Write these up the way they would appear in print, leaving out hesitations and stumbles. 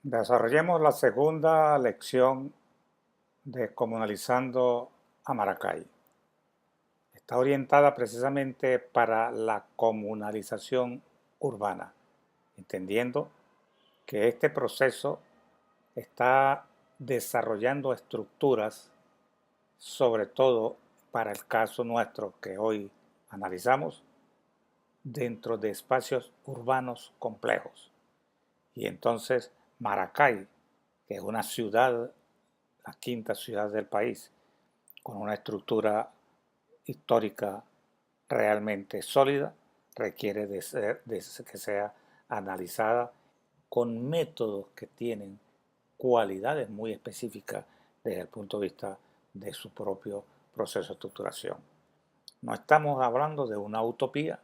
Desarrollemos la segunda lección de Comunalizando a Maracay. Está orientada precisamente para la comunalización urbana, entendiendo que este proceso está desarrollando estructuras, sobre todo para el caso nuestro que hoy analizamos, dentro de espacios urbanos complejos. Y entonces Maracay, que es una ciudad, la quinta ciudad del país, con una estructura histórica realmente sólida, requiere de que sea analizada con métodos que tienen cualidades muy específicas desde el punto de vista de su propio proceso de estructuración. No estamos hablando de una utopía,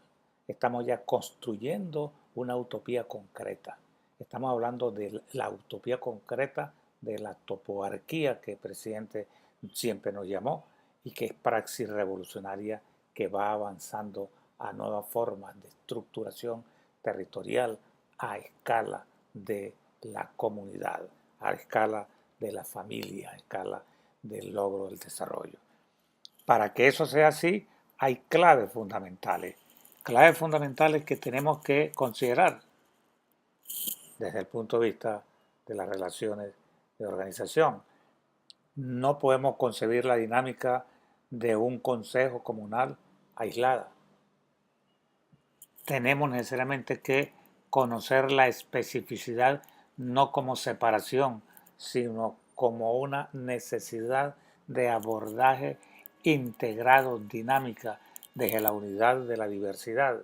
estamos ya construyendo una utopía concreta. Estamos hablando de la utopía concreta de la topoarquía que el presidente siempre nos llamó y que es praxis revolucionaria que va avanzando a nuevas formas de estructuración territorial a escala de la comunidad, a escala de la familia, a escala del logro del desarrollo. Para que eso sea así, hay claves fundamentales que tenemos que considerar desde el punto de vista de las relaciones de organización. No podemos concebir la dinámica de un consejo comunal aislada. Tenemos necesariamente que conocer la especificidad no como separación, sino como una necesidad de abordaje integrado, dinámica, desde la unidad de la diversidad.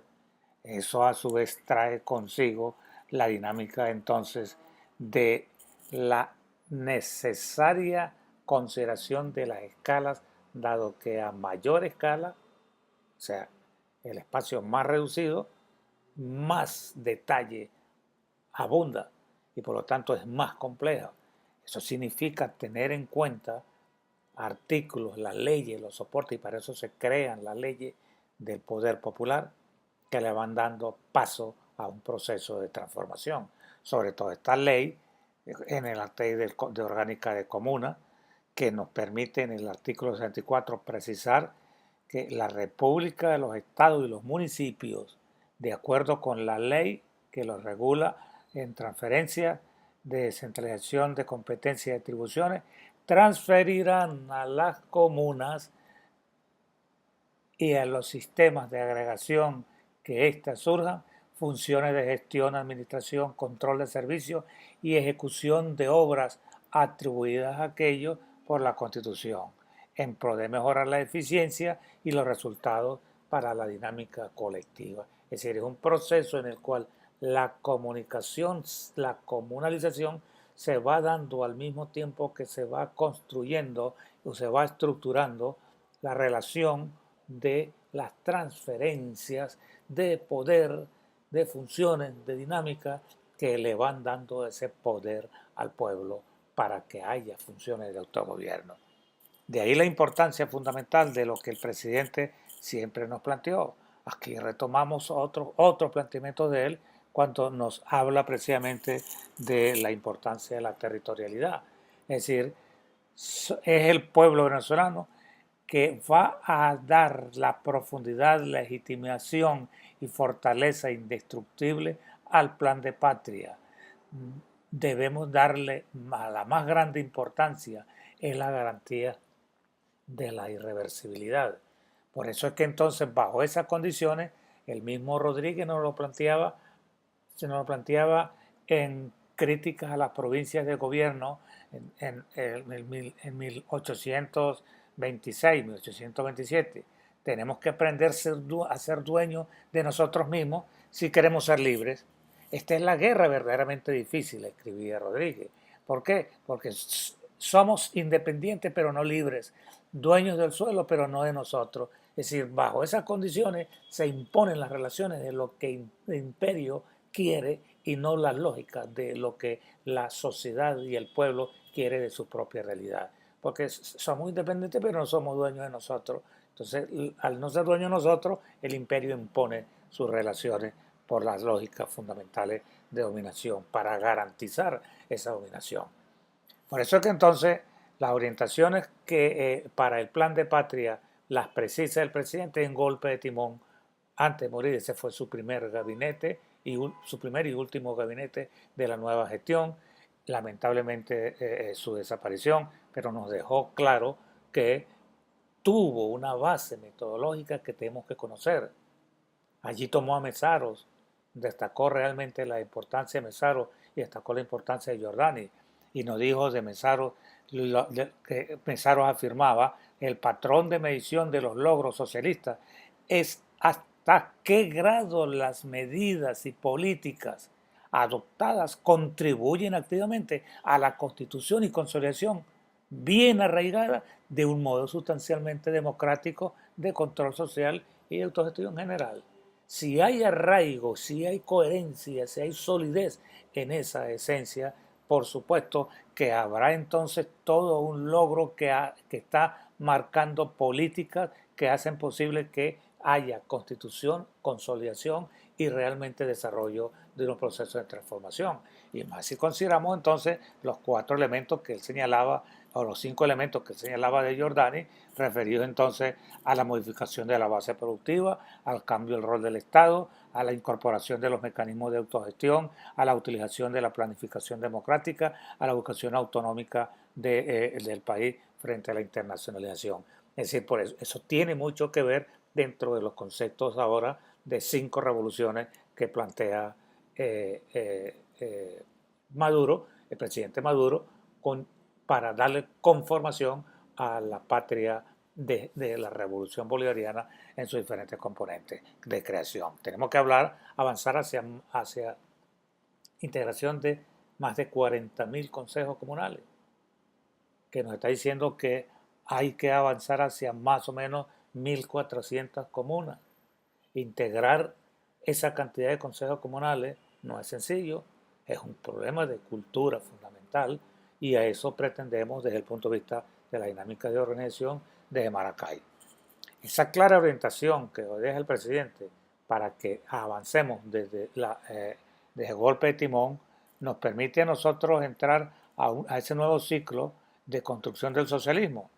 Eso a su vez trae consigo la dinámica entonces de la necesaria consideración de las escalas, dado que a mayor escala, o sea, el espacio más reducido, más detalle abunda y por lo tanto es más compleja. Eso significa tener en cuenta artículos, las leyes, los soportes, y para eso se crean las leyes del poder popular que le van dando paso a un proceso de transformación. Sobre todo esta ley en el ley de orgánica de comuna que nos permite en el artículo 64 precisar que la República de los Estados y los municipios, de acuerdo con la ley que los regula en transferencia de descentralización de competencias y atribuciones, transferirán a las comunas y a los sistemas de agregación que éstas surjan funciones de gestión, administración, control de servicios y ejecución de obras atribuidas a aquello por la Constitución, en pro de mejorar la eficiencia y los resultados para la dinámica colectiva. Es decir, es un proceso en el cual la comunicación, la comunalización se va dando al mismo tiempo que se va construyendo o se va estructurando la relación de las transferencias de poder, de funciones, de dinámica que le van dando ese poder al pueblo para que haya funciones de autogobierno. De ahí la importancia fundamental de lo que el presidente siempre nos planteó. Aquí retomamos otro planteamiento de él cuando nos habla precisamente de la importancia de la territorialidad. Es decir, es el pueblo venezolano que va a dar la profundidad, legitimación y fortaleza indestructible al plan de patria. Debemos darle la más grande importancia en la garantía de la irreversibilidad. Por eso es que entonces bajo esas condiciones el mismo Rodríguez se nos lo planteaba en críticas a las provincias de gobierno en 1826, 1827. Tenemos que aprender a ser dueños de nosotros mismos si queremos ser libres. Esta es la guerra verdaderamente difícil, escribía Rodríguez. ¿Por qué? Porque somos independientes pero no libres, dueños del suelo pero no de nosotros. Es decir, bajo esas condiciones se imponen las relaciones de lo que el imperio quiere y no las lógicas de lo que la sociedad y el pueblo quiere de su propia realidad. Porque somos independientes pero no somos dueños de nosotros. Entonces, al no ser dueños de nosotros, el imperio impone sus relaciones por las lógicas fundamentales de dominación, para garantizar esa dominación. Por eso es que entonces las orientaciones que para el plan de patria las precisa el presidente en golpe de timón. Antes de morir, ese fue su primer gabinete y su primer y último gabinete de la nueva gestión. Lamentablemente su desaparición, pero nos dejó claro que tuvo una base metodológica que tenemos que conocer. Allí tomó a Mesaros, destacó realmente la importancia de Mesaros y destacó la importancia de Giordani. Y nos dijo de Mesaros, que Mesaros afirmaba, el patrón de medición de los logros socialistas es hasta qué grado las medidas y políticas adoptadas contribuyen activamente a la constitución y consolidación bien arraigada de un modo sustancialmente democrático de control social y de autogestión general. Si hay arraigo, si hay coherencia, si hay solidez en esa esencia, por supuesto que habrá entonces todo un logro que está marcando políticas que hacen posible que haya constitución, consolidación y realmente desarrollo de un proceso de transformación. Y más si consideramos entonces los 4 elementos que él señalaba, o los 5 elementos que él señalaba de Giordani, referidos entonces a la modificación de la base productiva, al cambio del rol del Estado, a la incorporación de los mecanismos de autogestión, a la utilización de la planificación democrática, a la vocación autonómica del país frente a la internacionalización. Es decir, por eso tiene mucho que ver dentro de los conceptos ahora de 5 revoluciones que plantea Maduro, el presidente Maduro, para darle conformación a la patria de la revolución bolivariana en sus diferentes componentes de creación. Tenemos que avanzar hacia integración de más de 40.000 consejos comunales, que nos está diciendo que hay que avanzar hacia más o menos 1.400 comunas. Integrar esa cantidad de consejos comunales no es sencillo, es un problema de cultura fundamental y a eso pretendemos desde el punto de vista de la dinámica de organización desde Maracay. Esa clara orientación que deja el presidente para que avancemos desde golpe de timón nos permite a nosotros entrar a ese nuevo ciclo de construcción del socialismo.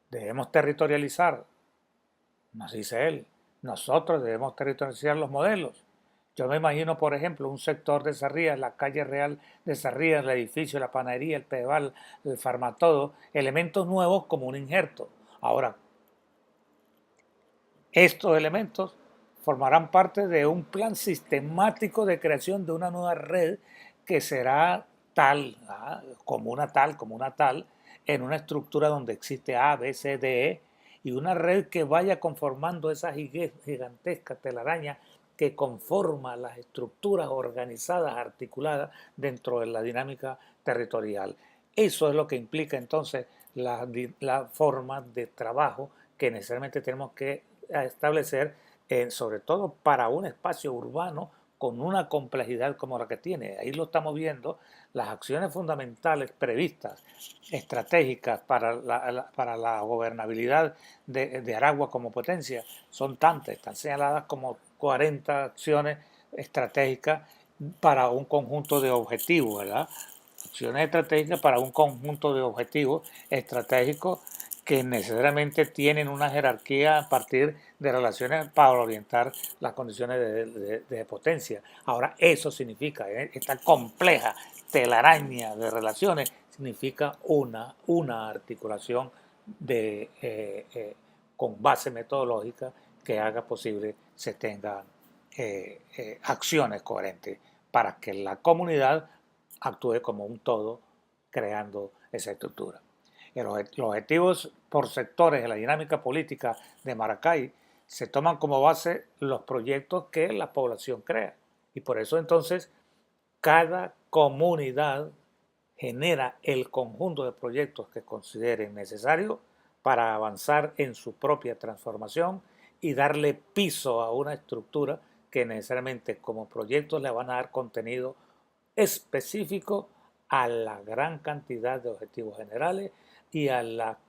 Debemos territorializar, nos dice él, nosotros debemos territorializar los modelos. Yo me imagino, por ejemplo, un sector de Sarrías, la calle real de Sarrías, el edificio, la panadería, el pedal, el farmatodo, elementos nuevos como un injerto. Ahora, estos elementos formarán parte de un plan sistemático de creación de una nueva red que será como una tal, en una estructura donde existe A, B, C, D, E, y una red que vaya conformando esa gigantesca telaraña que conforma las estructuras organizadas, articuladas dentro de la dinámica territorial. Eso es lo que implica entonces la forma de trabajo que necesariamente tenemos que establecer, sobre todo para un espacio urbano con una complejidad como la que tiene. Ahí lo estamos viendo, las acciones fundamentales previstas, estratégicas para la gobernabilidad de Aragua como potencia, son tantas, están señaladas como 40 acciones estratégicas para un conjunto de objetivos, ¿verdad? Acciones estratégicas para un conjunto de objetivos estratégicos que necesariamente tienen una jerarquía a partir de relaciones para orientar las condiciones de potencia. Ahora, eso significa, esta compleja telaraña de relaciones, significa una articulación con base metodológica que haga posible se tengan acciones coherentes para que la comunidad actúe como un todo creando esa estructura. Los objetivos por sectores de la dinámica política de Maracay se toman como base los proyectos que la población crea. Y por eso entonces cada comunidad genera el conjunto de proyectos que consideren necesarios para avanzar en su propia transformación y darle piso a una estructura que necesariamente como proyectos le van a dar contenido específico a la gran cantidad de objetivos generales y a la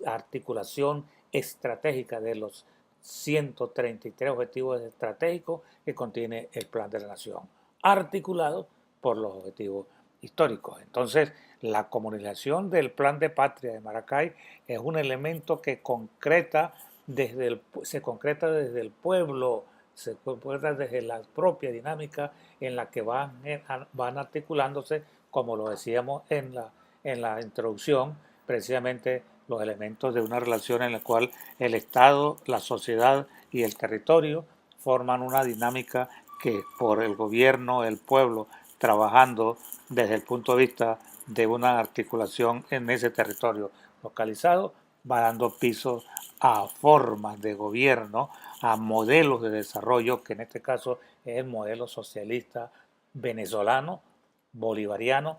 articulación estratégica de los 133 objetivos estratégicos que contiene el Plan de la Nación, articulado por los objetivos históricos. Entonces, la comunicación del Plan de Patria de Maracay es un elemento que se concreta desde el pueblo, se concreta desde la propia dinámica en la que van articulándose, como lo decíamos en la introducción, precisamente los elementos de una relación en la cual el Estado, la sociedad y el territorio forman una dinámica que por el gobierno, el pueblo, trabajando desde el punto de vista de una articulación en ese territorio localizado, va dando piso a formas de gobierno, a modelos de desarrollo, que en este caso es el modelo socialista venezolano, bolivariano,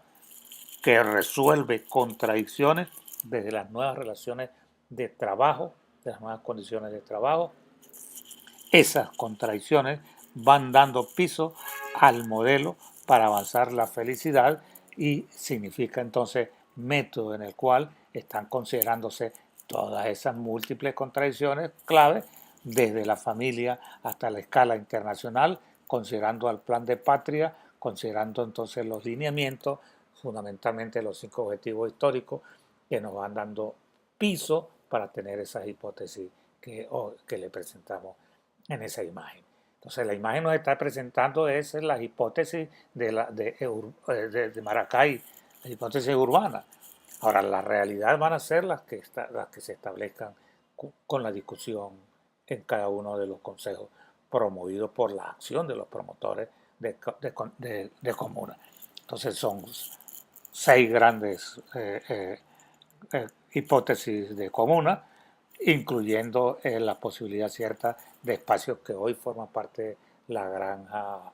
que resuelve contradicciones desde las nuevas relaciones de trabajo, de las nuevas condiciones de trabajo. Esas contradicciones van dando piso al modelo para avanzar la felicidad y significa entonces método en el cual están considerándose todas esas múltiples contradicciones clave desde la familia hasta la escala internacional, considerando al plan de patria, considerando entonces los lineamientos, fundamentalmente los 5 objetivos históricos que nos van dando piso para tener esas hipótesis que le presentamos en esa imagen. Entonces la imagen nos está presentando es la hipótesis de Maracay, la hipótesis urbana. Ahora, la realidad van a ser las que se establezcan con la discusión en cada uno de los consejos promovidos por la acción de los promotores de comuna. Entonces son 6 grandes hipótesis de comuna, incluyendo la posibilidad cierta de espacios que hoy forman parte de la granja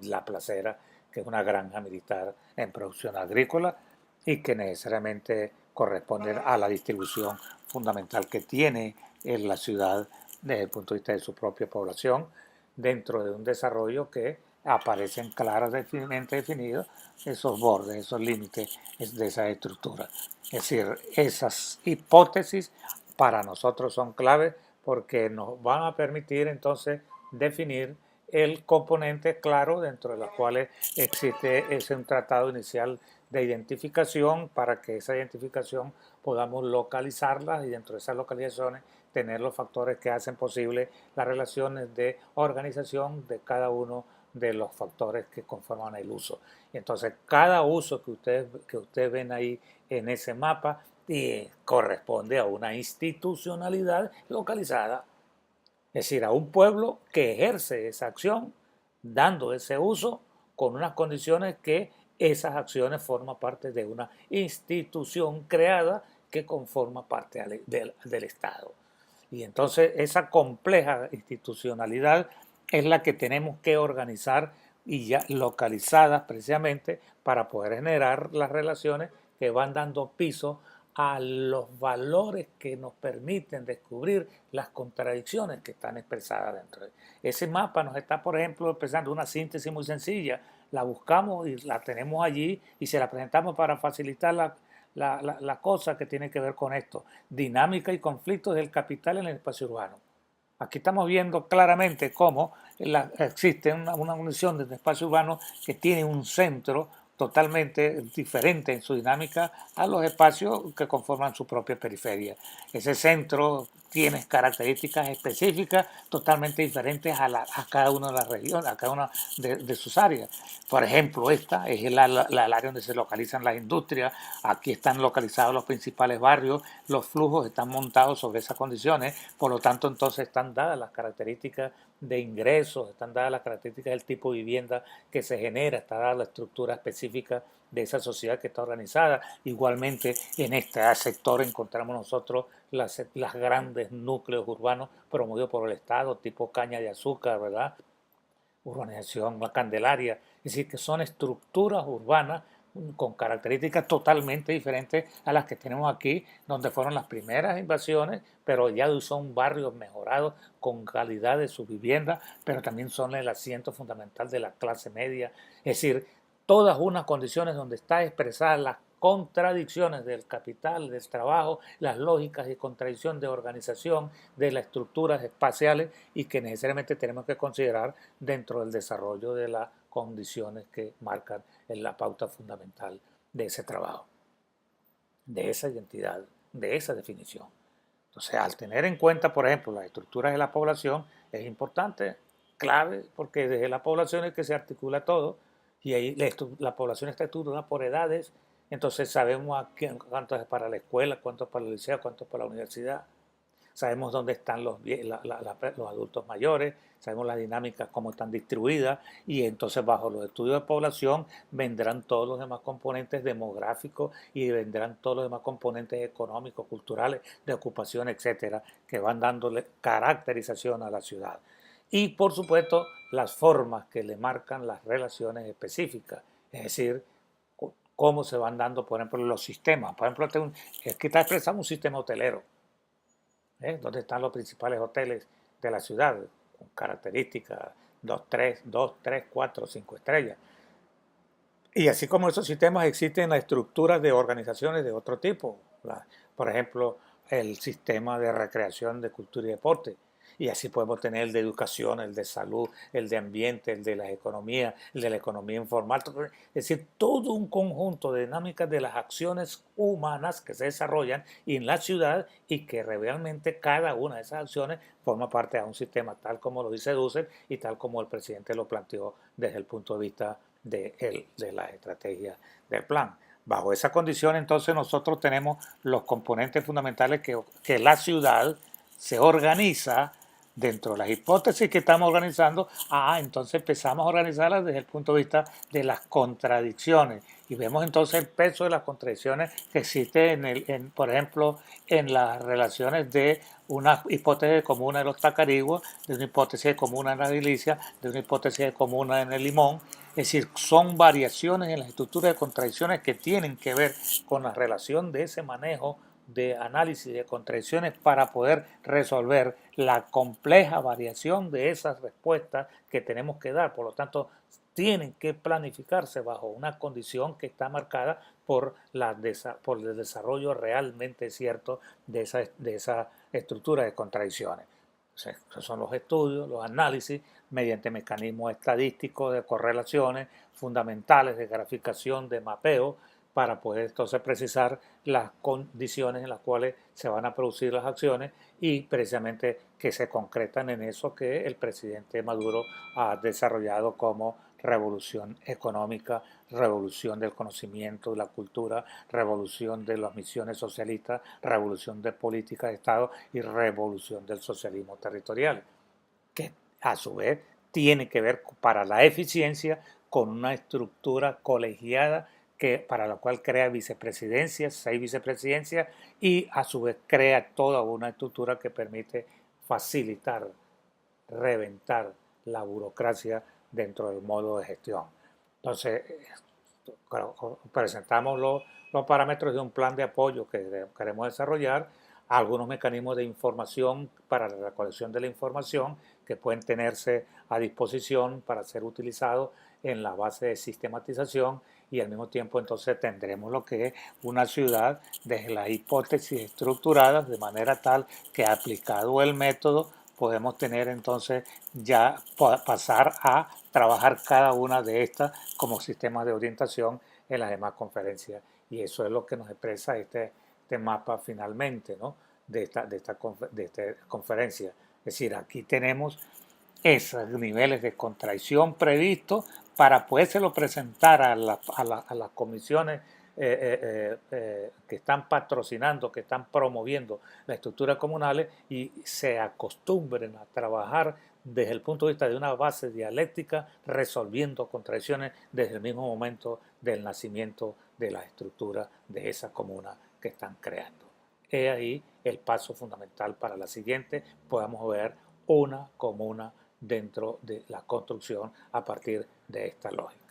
La Placera, que es una granja militar en producción agrícola y que necesariamente corresponden a la distribución fundamental que tiene en la ciudad desde el punto de vista de su propia población, dentro de un desarrollo que aparecen claramente definidos esos bordes, esos límites de esa estructura. Es decir, esas hipótesis para nosotros son claves porque nos van a permitir entonces definir el componente claro dentro de los cuales existe ese un tratado inicial de identificación para que esa identificación podamos localizarla y dentro de esas localizaciones tener los factores que hacen posible las relaciones de organización de cada uno de los factores que conforman el uso. Entonces, cada uso que ustedes ven ahí en ese mapa corresponde a una institucionalidad localizada, es decir, a un pueblo que ejerce esa acción, dando ese uso con unas condiciones que esas acciones forman parte de una institución creada que conforma parte del Estado. Y entonces esa compleja institucionalidad es la que tenemos que organizar y ya localizadas precisamente para poder generar las relaciones que van dando piso a los valores que nos permiten descubrir las contradicciones que están expresadas dentro de ese mapa. Nos está, por ejemplo, expresando una síntesis muy sencilla. La buscamos y la tenemos allí y se la presentamos para facilitar la cosa que tiene que ver con esto. Dinámica y conflictos del capital en el espacio urbano. Aquí estamos viendo claramente cómo existe una unión del espacio urbano que tiene un centro totalmente diferente en su dinámica a los espacios que conforman su propia periferia. Ese centro tiene características específicas totalmente diferentes a cada una de las regiones, a cada una de sus áreas. Por ejemplo, esta es el área donde se localizan las industrias, aquí están localizados los principales barrios, los flujos están montados sobre esas condiciones, por lo tanto entonces están dadas las características de ingresos, están dadas las características del tipo de vivienda que se genera, está dada la estructura específica de esa sociedad que está organizada. Igualmente en este sector encontramos nosotros las grandes núcleos urbanos promovidos por el Estado, tipo caña de azúcar, ¿verdad? Urbanización, la Candelaria, es decir, que son estructuras urbanas con características totalmente diferentes a las que tenemos aquí, donde fueron las primeras invasiones, pero ya son barrios mejorados con calidad de su vivienda, pero también son el asiento fundamental de la clase media, es decir, todas unas condiciones donde está expresada contradicciones del capital, del trabajo, las lógicas y contradicción de organización de las estructuras espaciales y que necesariamente tenemos que considerar dentro del desarrollo de las condiciones que marcan en la pauta fundamental de ese trabajo, de esa identidad, de esa definición. Entonces, al tener en cuenta, por ejemplo, las estructuras de la población, es importante, clave, porque desde la población es que se articula todo, y ahí la población está estructurada por edades, entonces sabemos cuánto es para la escuela, cuánto es para el liceo, cuánto es para la universidad, sabemos dónde están los adultos mayores, sabemos las dinámicas, cómo están distribuidas, y entonces bajo los estudios de población vendrán todos los demás componentes demográficos y vendrán todos los demás componentes económicos, culturales, de ocupación, etcétera, que van dándole caracterización a la ciudad. Y por supuesto las formas que le marcan las relaciones específicas, es decir, cómo se van dando, por ejemplo, los sistemas. Por ejemplo, aquí está expresado un sistema hotelero, donde están los principales hoteles de la ciudad, con características 2, 3, 4, 5 estrellas. Y así como esos sistemas existen las estructuras de organizaciones de otro tipo, por ejemplo, el sistema de recreación, de cultura y deporte. Y así podemos tener el de educación, el de salud, el de ambiente, el de la economía, el de la economía informal. Es decir, todo un conjunto de dinámicas de las acciones humanas que se desarrollan en la ciudad y que realmente cada una de esas acciones forma parte de un sistema tal como lo dice Dussel y tal como el presidente lo planteó desde el punto de vista de la estrategia del plan. Bajo esa condición, entonces, nosotros tenemos los componentes fundamentales que la ciudad se organiza dentro de las hipótesis que estamos organizando. Entonces empezamos a organizarlas desde el punto de vista de las contradicciones y vemos entonces el peso de las contradicciones que existen por ejemplo, en las relaciones de una hipótesis de comuna de los Tacarigua, de una hipótesis de comuna en la Dilicia, de una hipótesis de comuna en el Limón. Es decir, son variaciones en las estructuras de contradicciones que tienen que ver con la relación de ese manejo de análisis de contradicciones para poder resolver la compleja variación de esas respuestas que tenemos que dar. Por lo tanto, tienen que planificarse bajo una condición que está marcada por el desarrollo realmente cierto de esa estructura de contradicciones. Esos son los estudios, los análisis, mediante mecanismos estadísticos de correlaciones fundamentales, de graficación, de mapeo, para poder entonces precisar las condiciones en las cuales se van a producir las acciones y precisamente que se concretan en eso que el presidente Maduro ha desarrollado como revolución económica, revolución del conocimiento, de la cultura, revolución de las misiones socialistas, revolución de política de Estado y revolución del socialismo territorial, que a su vez tiene que ver para la eficiencia con una estructura colegiada para la cual crea vicepresidencias, 6 vicepresidencias y a su vez crea toda una estructura que permite facilitar, reventar la burocracia dentro del modo de gestión. Entonces, presentamos los parámetros de un plan de apoyo que queremos desarrollar, algunos mecanismos de información para la recolección de la información que pueden tenerse a disposición para ser utilizados en la base de sistematización y al mismo tiempo entonces tendremos lo que es una ciudad desde las hipótesis estructuradas de manera tal que aplicado el método podemos tener entonces ya pasar a trabajar cada una de estas como sistemas de orientación en las demás conferencias. Y eso es lo que nos expresa este mapa finalmente, ¿no? de esta conferencia. Es decir, aquí tenemos esos niveles de contracción previstos para podérselo presentar a las comisiones que están patrocinando, que están promoviendo las estructuras comunales y se acostumbren a trabajar desde el punto de vista de una base dialéctica, resolviendo contradicciones desde el mismo momento del nacimiento de la estructura de esa comuna que están creando. He ahí el paso fundamental para la siguiente, podamos ver una comuna dentro de la construcción a partir de esta lógica.